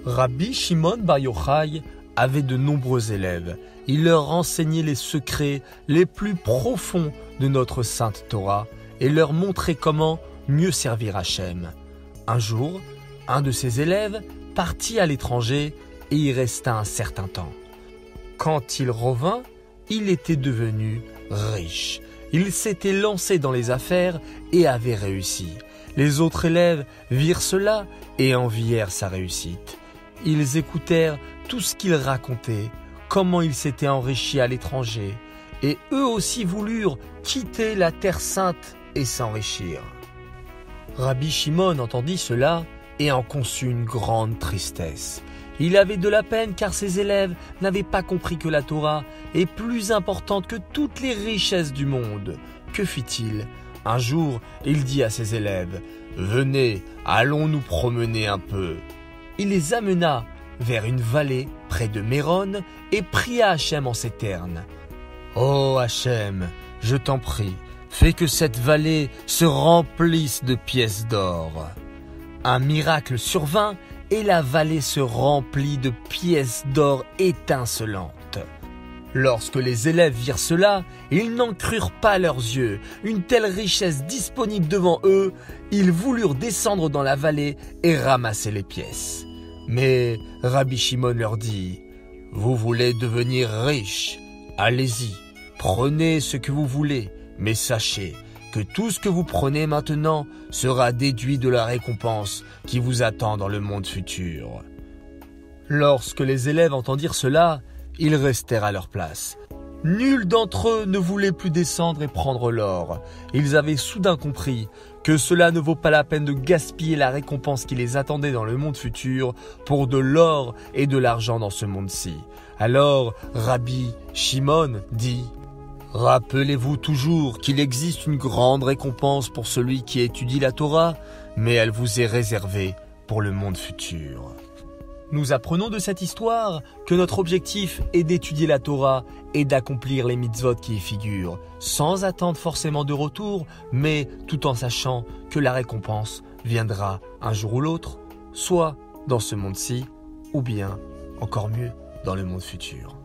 Rabbi Shimon Bar Yochai avait de nombreux élèves. Il leur enseignait les secrets les plus profonds de notre sainte Torah et leur montrait comment mieux servir Hachem. Un jour, un de ses élèves partit à l'étranger et y resta un certain temps. Quand il revint, il était devenu riche. Il s'était lancé dans les affaires et avait réussi. Les autres élèves virent cela et envièrent sa réussite. Ils écoutèrent tout ce qu'il racontait, comment il s'était enrichi à l'étranger, et eux aussi voulurent quitter la terre sainte et s'enrichir. Rabbi Shimon entendit cela et en conçut une grande tristesse. Il avait de la peine car ses élèves n'avaient pas compris que la Torah est plus importante que toutes les richesses du monde. Que fit-il ? Un jour, il dit à ses élèves « Venez, allons nous promener un peu ». Il les amena vers une vallée près de Méron et pria Hachem en ces termes « Ô Hachem, je t'en prie, fais que cette vallée se remplisse de pièces d'or. » Un miracle survint et la vallée se remplit de pièces d'or étincelantes. Lorsque les élèves virent cela, ils n'en crurent pas leurs yeux. Une telle richesse disponible devant eux, ils voulurent descendre dans la vallée et ramasser les pièces. Mais Rabbi Shimon leur dit « Vous voulez devenir riches? Allez-y, prenez ce que vous voulez, mais sachez que tout ce que vous prenez maintenant sera déduit de la récompense qui vous attend dans le monde futur. » Lorsque les élèves entendirent cela, ils restèrent à leur place. Nul d'entre eux ne voulait plus descendre et prendre l'or. Ils avaient soudain compris que cela ne vaut pas la peine de gaspiller la récompense qui les attendait dans le monde futur pour de l'or et de l'argent dans ce monde-ci. Alors Rabbi Shimon dit « Rappelez-vous toujours qu'il existe une grande récompense pour celui qui étudie la Torah, mais elle vous est réservée pour le monde futur. » Nous apprenons de cette histoire que notre objectif est d'étudier la Torah et d'accomplir les mitzvot qui y figurent, sans attendre forcément de retour, mais tout en sachant que la récompense viendra un jour ou l'autre, soit dans ce monde-ci, ou bien, encore mieux, dans le monde futur.